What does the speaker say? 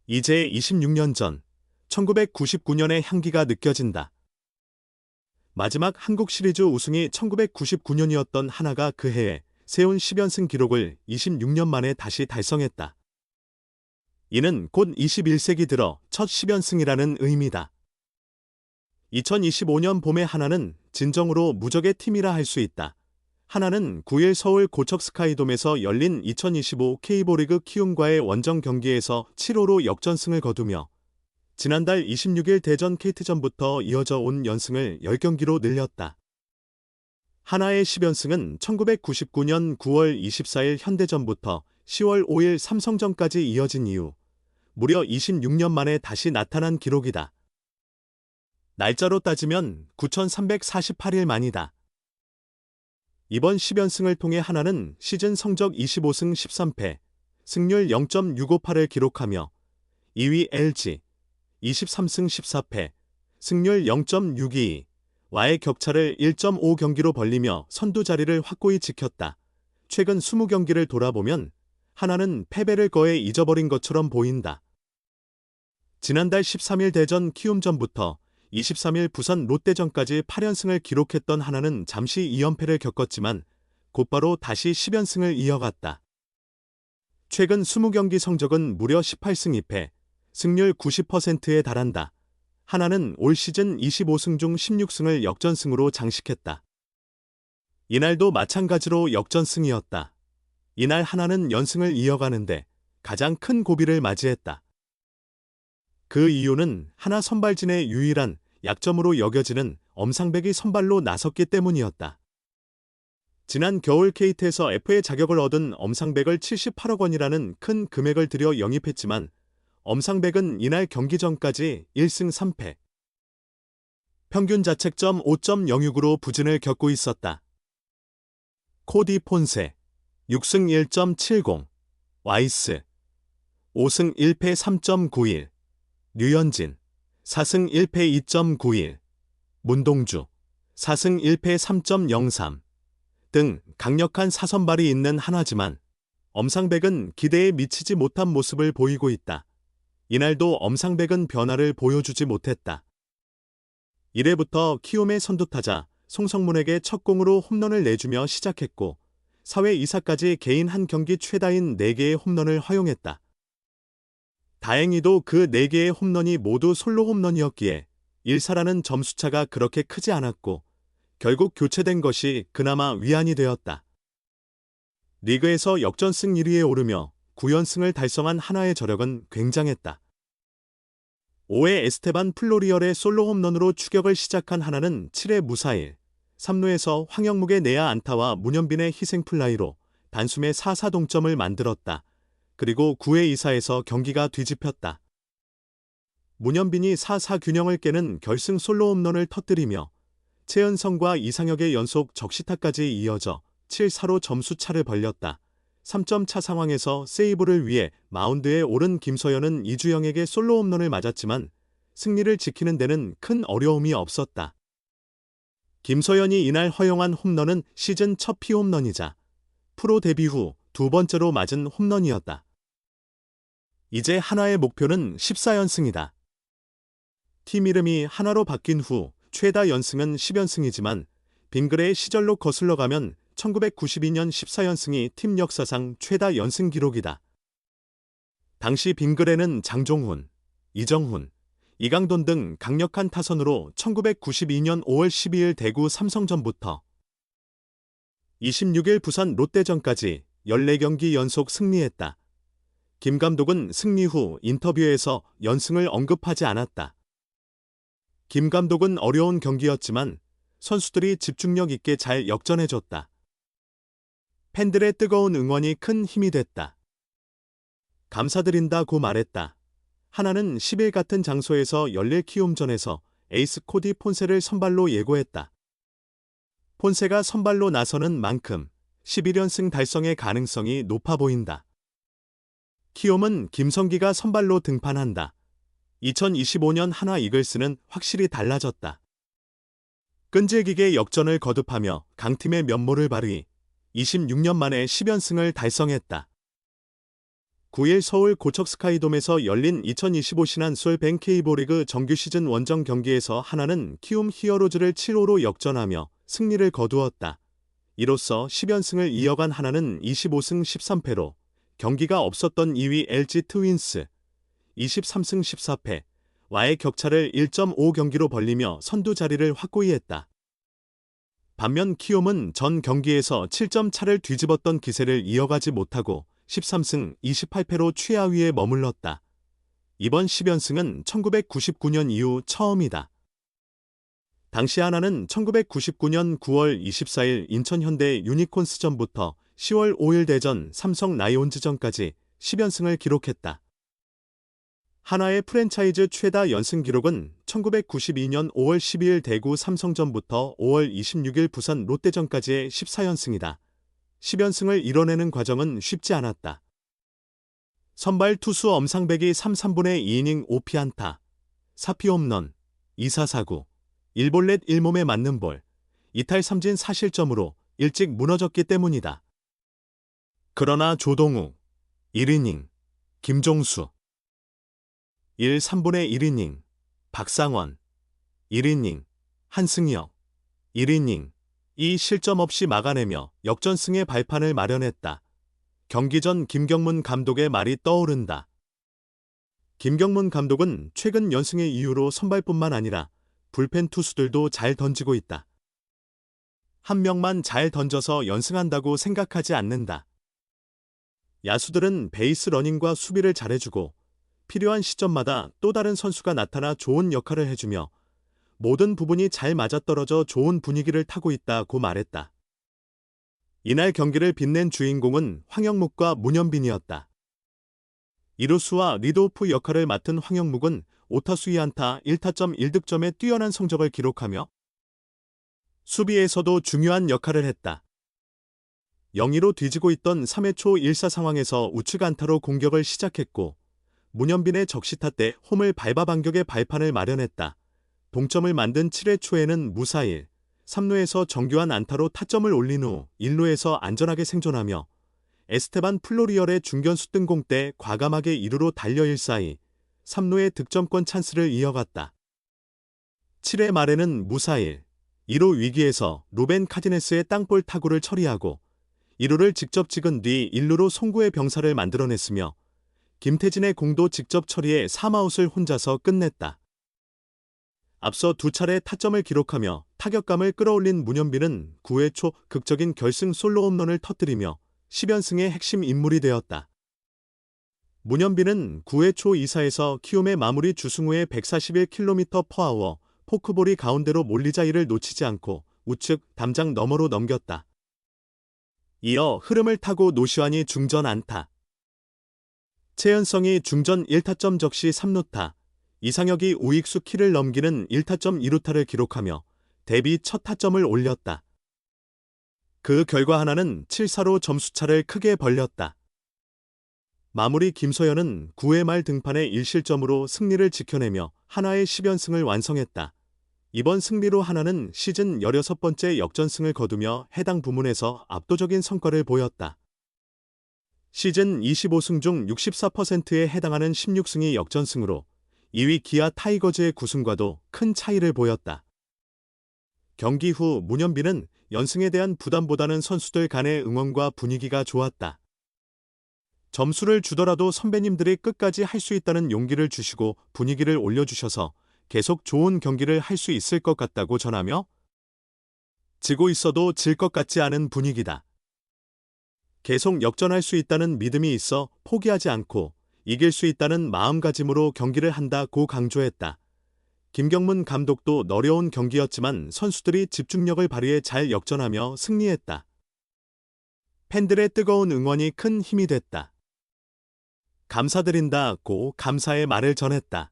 이제 26년 전, 1999년의 향기가 느껴진다. 마지막 한국 시리즈 우승이 1999년이었던 하나가 그 해에 세운 10연승 기록을 26년 만에 다시 달성했다. 이는 곧 21세기 들어 첫 10연승이라는 의미다. 2025년 봄에 하나는 진정으로 무적의 팀이라 할 수 있다. 하나는 9일 서울 고척 스카이돔에서 열린 2025 K리그 키움과의 원정 경기에서 7-5로 역전승을 거두며 지난달 26일 대전 KT전부터 이어져 온 연승을 10경기로 늘렸다. 하나의 10연승은 1999년 9월 24일 현대전부터 10월 5일 삼성전까지 이어진 이후 무려 26년 만에 다시 나타난 기록이다. 날짜로 따지면 9,348일 만이다. 이번 10연승을 통해 하나는 시즌 성적 25승 13패, 승률 0.658을 기록하며 2위 LG, 23승 14패, 승률 0.622와의 격차를 1.5경기로 벌리며 선두 자리를 확고히 지켰다. 최근 20경기를 돌아보면 하나는 패배를 거의 잊어버린 것처럼 보인다. 지난달 13일 대전 키움전부터 23일 부산 롯데전까지 8연승을 기록했던 하나는 잠시 2연패를 겪었지만 곧바로 다시 10연승을 이어갔다. 최근 20경기 성적은 무려 18승 2패, 승률 90%에 달한다. 하나는 올 시즌 25승 중 16승을 역전승으로 장식했다. 이날도 마찬가지로 역전승이었다. 이날 하나는 연승을 이어가는데 가장 큰 고비를 맞이했다. 그 이유는 하나 선발진의 유일한 약점으로 여겨지는 엄상백이 선발로 나섰기 때문이었다. 지난 겨울 KT에서 FA 자격을 얻은 엄상백을 78억 원이라는 큰 금액을 들여 영입했지만 엄상백은 이날 경기 전까지 1승 3패, 평균 자책점 5.06으로 부진을 겪고 있었다. 코디 폰세, 6승 1.70, 와이스, 5승 1패 3.91, 류현진, 4승 1패 2.91, 문동주, 4승 1패 3.03 등 강력한 사선발이 있는 하나지만 엄상백은 기대에 미치지 못한 모습을 보이고 있다. 이날도 엄상백은 변화를 보여주지 못했다. 1회부터 키움의 선두타자 송성문에게 첫 공으로 홈런을 내주며 시작했고 4회 2사까지 개인 한 경기 최다인 4개의 홈런을 허용했다. 다행히도 그 4개의 홈런이 모두 솔로 홈런이었기에 1사라는 점수차가 그렇게 크지 않았고 결국 교체된 것이 그나마 위안이 되었다. 리그에서 역전승 1위에 오르며 9연승을 달성한 하나의 저력은 굉장했다. 5회 에스테반 플로리얼의 솔로 홈런으로 추격을 시작한 하나는 7회 무사일, 3루에서 황영묵의 내야 안타와 문현빈의 희생플라이로 단숨에 4-4 동점을 만들었다. 그리고 9회 2사에서 경기가 뒤집혔다. 문현빈이 4-4 균형을 깨는 결승 솔로 홈런을 터뜨리며 최은성과 이상혁의 연속 적시타까지 이어져 7-4로 점수차를 벌렸다. 3점 차 상황에서 세이브를 위해 마운드에 오른 김서현은 이주영에게 솔로 홈런을 맞았지만 승리를 지키는 데는 큰 어려움이 없었다. 김서현이 이날 허용한 홈런은 시즌 첫 피홈런이자 프로 데뷔 후 두 번째로 맞은 홈런이었다. 이제 하나의 목표는 14연승이다. 팀 이름이 하나로 바뀐 후 최다 연승은 10연승이지만 빙그레의 시절로 거슬러 가면 1992년 14연승이 팀 역사상 최다 연승 기록이다. 당시 빙그레는 장종훈, 이정훈, 이강돈 등 강력한 타선으로 1992년 5월 12일 대구 삼성전부터 26일 부산 롯데전까지 14경기 연속 승리했다. 김 감독은 승리 후 인터뷰에서 연승을 언급하지 않았다. 김 감독은 어려운 경기였지만 선수들이 집중력 있게 잘 역전해줬다. 팬들의 뜨거운 응원이 큰 힘이 됐다. 감사드린다고 말했다. 하나는 10일 같은 장소에서 열릴 키움전에서 에이스 코디 폰세를 선발로 예고했다. 폰세가 선발로 나서는 만큼 11연승 달성의 가능성이 높아 보인다. 키움은 김성기가 선발로 등판한다. 2025년 하나 이글스는 확실히 달라졌다. 끈질기게 역전을 거듭하며 강팀의 면모를 발휘 26년 만에 10연승을 달성했다. 9일 서울 고척 스카이돔에서 열린 2025 신한솔 뱅 K리그 정규 시즌 원정 경기에서 하나는 키움 히어로즈를 7-5로 역전하며 승리를 거두었다. 이로써 10연승을 이어간 하나는 25승 13패로 경기가 없었던 2위 LG 트윈스 23승 14패와의 격차를 1.5경기로 벌리며 선두 자리를 확고히 했다. 반면 키움은 전 경기에서 7점 차를 뒤집었던 기세를 이어가지 못하고 13승 28패로 최하위에 머물렀다. 이번 10연승은 1999년 이후 처음이다. 당시 하나는 1999년 9월 24일 인천 현대 유니콘스전부터 10월 5일 대전 삼성 라이온즈전까지 10연승을 기록했다. 하나의 프랜차이즈 최다 연승 기록은 1992년 5월 12일 대구 삼성전부터 5월 26일 부산 롯데전까지의 14연승이다. 10연승을 이뤄내는 과정은 쉽지 않았다. 선발 투수 엄상백이 3, 3분의 2이닝 5피안타, 4피 홈런, 2사 사구, 1볼넷 1몸에 맞는 볼, 이탈 3진 4실점으로 일찍 무너졌기 때문이다. 그러나 조동우, 1이닝, 김종수, 1, 3분의 1이닝, 박상원, 1이닝, 한승혁, 1이닝, 이 실점 없이 막아내며 역전승의 발판을 마련했다. 경기 전 김경문 감독의 말이 떠오른다. 김경문 감독은 최근 연승의 이유로 선발뿐만 아니라 불펜 투수들도 잘 던지고 있다. 한 명만 잘 던져서 연승한다고 생각하지 않는다. 야수들은 베이스 러닝과 수비를 잘해주고 필요한 시점마다 또 다른 선수가 나타나 좋은 역할을 해주며 모든 부분이 잘 맞아떨어져 좋은 분위기를 타고 있다고 말했다. 이날 경기를 빛낸 주인공은 황영묵과 문현빈이었다. 이루수와 리드오프 역할을 맡은 황영묵은 5타수 2안타 1타점 1득점의 뛰어난 성적을 기록하며 수비에서도 중요한 역할을 했다. 0-2로 뒤지고 있던 3회 초 1사 상황에서 우측 안타로 공격을 시작했고 문현빈의 적시타 때 홈을 밟아 반격의 발판을 마련했다. 동점을 만든 7회 초에는 무사일, 3루에서 정교한 안타로 타점을 올린 후 1루에서 안전하게 생존하며 에스테반 플로리얼의 중견수 뜬공 때 과감하게 2루로 달려 1사이, 3루의 득점권 찬스를 이어갔다. 7회 말에는 무사일, 2루 위기에서 루벤 카디네스의 땅볼 타구를 처리하고 2루를 직접 찍은 뒤 1루로 송구의 병사를 만들어냈으며 김태진의 공도 직접 처리해 3아웃을 혼자서 끝냈다. 앞서 두 차례 타점을 기록하며 타격감을 끌어올린 문현빈은 9회 초 극적인 결승 솔로 홈런을 터뜨리며 10연승의 핵심 인물이 되었다. 문현빈은 9회 초 2사에서 키움의 마무리 주승우의 141km/h 포크볼이 가운데로 몰리자 이를 놓치지 않고 우측 담장 너머로 넘겼다. 이어 흐름을 타고 노시환이 중전 안타. 최연성이 중전 1타점 적시 3루타, 이상혁이 우익수 키를 넘기는 1타점 2루타를 기록하며 데뷔 첫 타점을 올렸다. 그 결과 하나는 7-4로 점수차를 크게 벌렸다. 마무리 김소연은 9회 말 등판에 1실점으로 승리를 지켜내며 하나의 10연승을 완성했다. 이번 승리로 하나는 시즌 16번째 역전승을 거두며 해당 부문에서 압도적인 성과를 보였다. 시즌 25승 중 64%에 해당하는 16승이 역전승으로 2위 기아 타이거즈의 9승과도 큰 차이를 보였다. 경기 후 문현빈은 연승에 대한 부담보다는 선수들 간의 응원과 분위기가 좋았다. 점수를 주더라도 선배님들이 끝까지 할 수 있다는 용기를 주시고 분위기를 올려주셔서 계속 좋은 경기를 할 수 있을 것 같다고 전하며 지고 있어도 질 것 같지 않은 분위기다. 계속 역전할 수 있다는 믿음이 있어 포기하지 않고 이길 수 있다는 마음가짐으로 경기를 한다고 강조했다. 김경문 감독도 어려운 경기였지만 선수들이 집중력을 발휘해 잘 역전하며 승리했다. 팬들의 뜨거운 응원이 큰 힘이 됐다. 감사드린다고 감사의 말을 전했다.